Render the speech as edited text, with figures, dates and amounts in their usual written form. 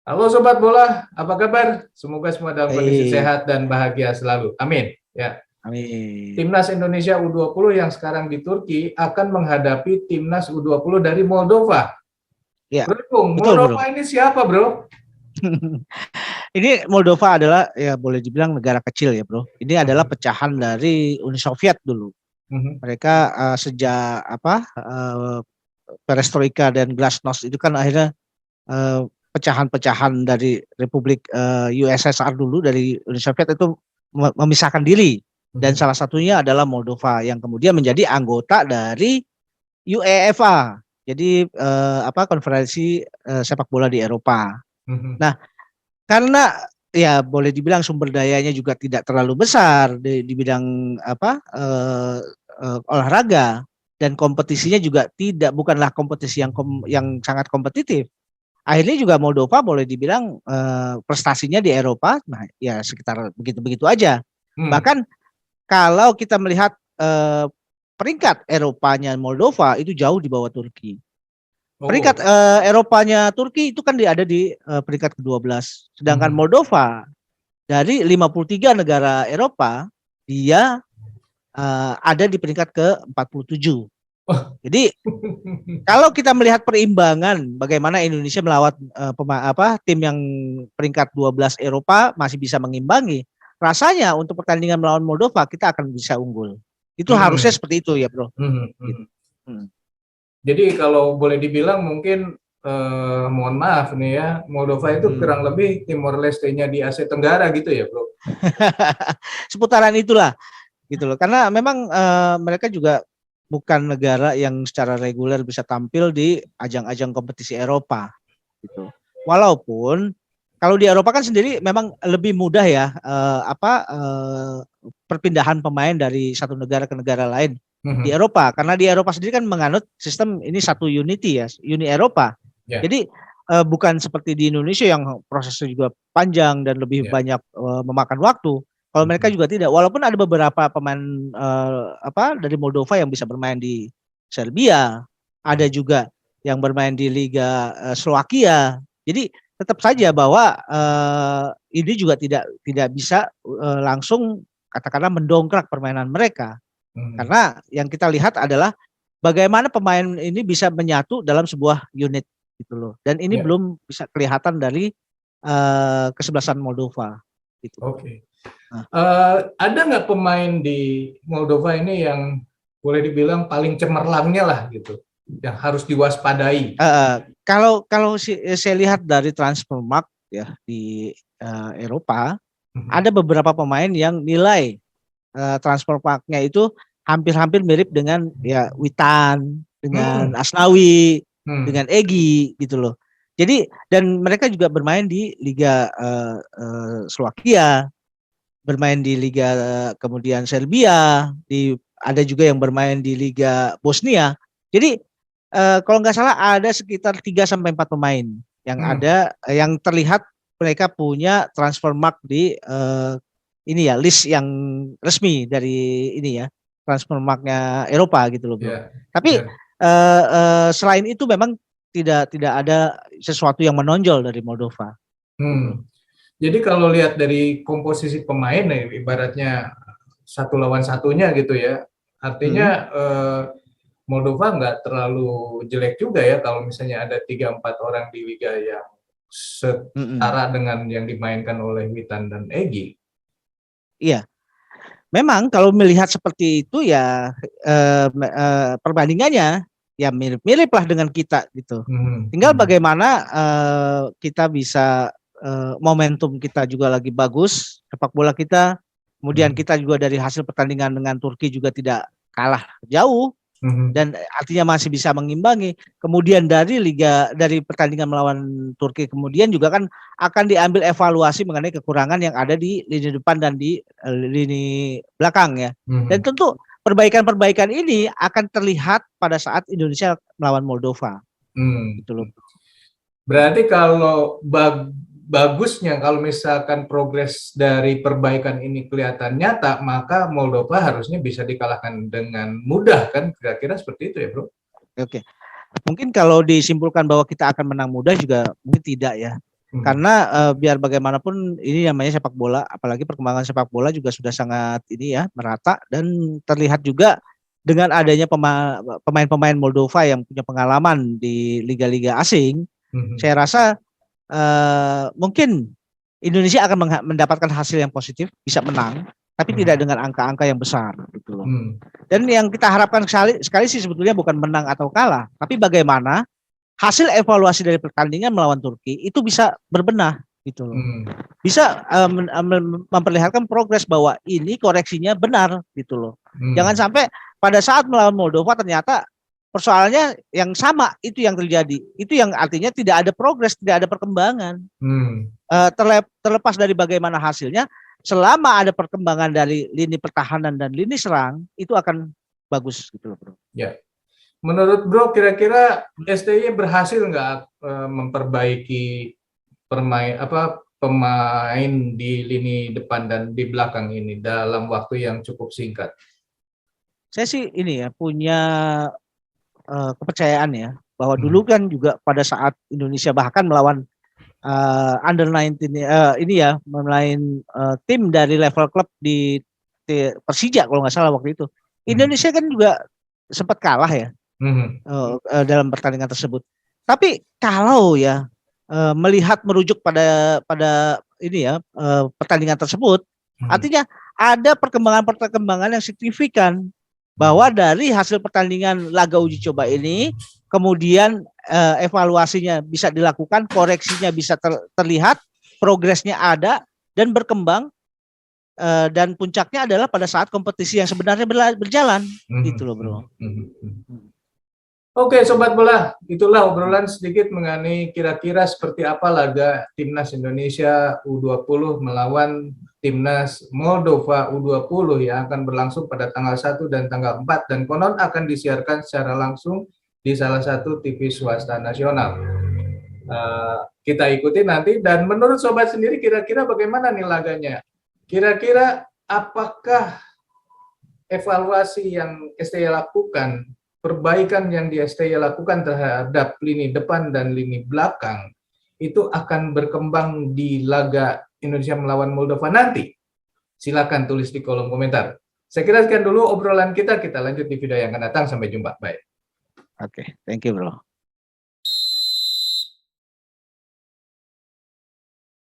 Halo Sobat Bola, apa kabar? Semoga semua dalam kondisi Baik, sehat dan bahagia selalu. Amin. Ya, amin. Timnas Indonesia U20 yang sekarang di Turki akan menghadapi Timnas U20 dari Moldova. Ya, Bro, betul bro. Moldova ini siapa, Bro? Ini Moldova adalah ya boleh dibilang negara kecil ya bro. Ini adalah Mhm, pecahan dari Uni Soviet dulu. mhm, Mereka sejak Perestroika dan Glasnost itu kan akhirnya eh, pecahan-pecahan dari Republik USSR dulu dari Uni Soviet itu memisahkan diri. Dan mhm. salah satunya adalah Moldova yang kemudian menjadi anggota dari UEFA. Jadi konferensi sepak bola di Eropa. Mhm. Nah, karena ya boleh dibilang sumber dayanya juga tidak terlalu besar di bidang olahraga dan kompetisinya juga bukanlah kompetisi yang sangat kompetitif. Akhirnya juga Moldova boleh dibilang prestasinya di Eropa, nah ya sekitar begitu-begitu aja. Hmm. Bahkan kalau kita melihat peringkat Eropanya Moldova itu jauh di bawah Turki. Peringkat Oh. Eropanya Turki itu kan ada di peringkat ke-12. Sedangkan Mhm. Moldova dari 53 negara Eropa dia ada di peringkat ke-47. Wah. Jadi kalau kita melihat perimbangan bagaimana Indonesia melawan tim yang peringkat 12 Eropa masih bisa mengimbangi, rasanya untuk pertandingan melawan Moldova kita akan bisa unggul. Itu harusnya Mhm. seperti itu ya, Bro. Mhm. Gitu. Mhm. Hmm. Jadi kalau boleh dibilang mungkin mohon maaf nih ya, Moldova itu Hmm. kurang lebih Timor Leste-nya di Asia Tenggara gitu ya, Bro? Seputaran itulah gitu loh. Karena memang mereka juga bukan negara yang secara reguler bisa tampil di ajang-ajang kompetisi Eropa gitu. Walaupun kalau di Eropa kan sendiri memang lebih mudah ya perpindahan pemain dari satu negara ke negara lain di Mhm. Eropa karena di Eropa sendiri kan menganut sistem ini satu unity ya, Uni Eropa. Ya, Jadi bukan seperti di Indonesia yang prosesnya juga panjang dan lebih ya. banyak memakan waktu. Kalau mereka Mhm. juga tidak, walaupun ada beberapa pemain dari Moldova yang bisa bermain di Serbia, ada Ya. juga yang bermain di Liga Slovakia. Jadi tetap saja bahwa ini juga tidak bisa langsung katakanlah mendongkrak permainan mereka. Mhm. Karena yang kita lihat adalah bagaimana pemain ini bisa menyatu dalam sebuah unit gitu loh. Dan ini Ya, belum bisa kelihatan dari kesebelasan Moldova gitu. oke. Nah, Ada nggak pemain di Moldova ini yang boleh dibilang paling cemerlangnya lah gitu, yang harus diwaspadai? kalau kalau saya lihat dari Transfermarkt ya di Eropa Mhm. ada beberapa pemain yang nilai transfermarktnya itu hampir-hampir mirip dengan ya Witan, dengan Hmm. Asnawi, Hmm. dengan Egi gitu loh. Jadi dan mereka juga bermain di Liga Slovakia, bermain di Liga kemudian Serbia, ada juga yang bermain di Liga Bosnia. Jadi kalau nggak salah ada sekitar 3 sampai 4 pemain yang Hmm. ada yang terlihat mereka punya transfer mark di ini ya list yang resmi dari ini ya transfer marknya Eropa gitu loh bro. Ya. Tapi Ya. selain itu memang tidak ada sesuatu yang menonjol dari Moldova gitu. Hmm. Jadi kalau lihat dari komposisi pemain nih, ibaratnya satu lawan satunya gitu ya, artinya Hmm. Moldova nggak terlalu jelek juga ya kalau misalnya ada 3-4 orang di liga yang Hmm. setara dengan yang dimainkan oleh Witan dan Egy. Iya. Memang kalau melihat seperti itu ya perbandingannya ya mirip-mirip lah dengan kita gitu. Hmm. Tinggal Hmm. bagaimana kita bisa momentum kita juga lagi bagus sepak bola kita. Kemudian Hmm. kita juga dari hasil pertandingan dengan Turki juga tidak kalah jauh Hmm. dan artinya masih bisa mengimbangi. Kemudian dari pertandingan melawan Turki kemudian juga kan akan diambil evaluasi mengenai kekurangan yang ada di lini depan dan di lini belakang ya. Dan Hmm. tentu perbaikan-perbaikan ini akan terlihat pada saat Indonesia melawan Moldova Hmm. gitu loh. Berarti kalau bagusnya kalau misalkan progres dari perbaikan ini kelihatan nyata, maka Moldova harusnya bisa dikalahkan dengan mudah kan? Kira-kira seperti itu ya, Bro? Oke. Mungkin kalau disimpulkan bahwa kita akan menang mudah juga mungkin tidak ya. Karena biar bagaimanapun ini namanya sepak bola, apalagi perkembangan sepak bola juga sudah sangat ini ya merata, dan terlihat juga dengan adanya pemain-pemain Moldova yang punya pengalaman di liga-liga asing. Saya rasa mungkin Indonesia akan mendapatkan hasil yang positif, bisa menang, tapi tidak dengan angka-angka yang besar gitu loh. Dan yang kita harapkan sekali sih sebetulnya bukan menang atau kalah, tapi bagaimana hasil evaluasi dari pertandingan melawan Turki itu bisa berbenah gitu loh. Bisa memperlihatkan progres bahwa ini koreksinya benar gitu loh. Jangan sampai pada saat melawan Moldova ternyata persoalannya yang sama itu yang terjadi. Itu yang artinya tidak ada progres, tidak ada perkembangan. Terlepas dari bagaimana hasilnya, selama ada perkembangan dari lini pertahanan dan lini serang, itu akan bagus gitu loh, bro. Ya. Menurut Bro, kira-kira STY berhasil nggak memperbaiki pemain di lini depan dan di belakang ini dalam waktu yang cukup singkat? Saya sih ini ya punya kepercayaan ya bahwa dulu kan juga pada saat Indonesia bahkan melawan under 19 ini ya melawan tim dari level klub di Persija kalau nggak salah waktu itu. Indonesia kan juga sempat kalah ya. Dalam pertandingan tersebut. Tapi kalau ya melihat merujuk pada ini ya pertandingan tersebut, artinya ada perkembangan yang signifikan bahwa dari hasil pertandingan laga uji coba ini, kemudian evaluasinya bisa dilakukan, koreksinya bisa terlihat, progresnya ada dan berkembang. Dan puncaknya adalah pada saat kompetisi yang sebenarnya berjalan, gitu loh, bro. Oke, Sobat Bola, itulah obrolan sedikit mengenai kira-kira seperti apa laga Timnas Indonesia U20 melawan Timnas Moldova U20 yang akan berlangsung pada tanggal 1 dan tanggal 4 dan konon akan disiarkan secara langsung di salah satu TV swasta nasional. Kita ikuti nanti, dan menurut Sobat sendiri kira-kira bagaimana nih laganya? Kira-kira apakah evaluasi yang STY lakukan, perbaikan yang di STY lakukan terhadap lini depan dan lini belakang itu akan berkembang di laga Indonesia melawan Moldova nanti? Silakan tulis di kolom komentar. Saya kira sekian dulu obrolan kita lanjut di video yang akan datang. Sampai jumpa. Bye. Oke, thank you, bro.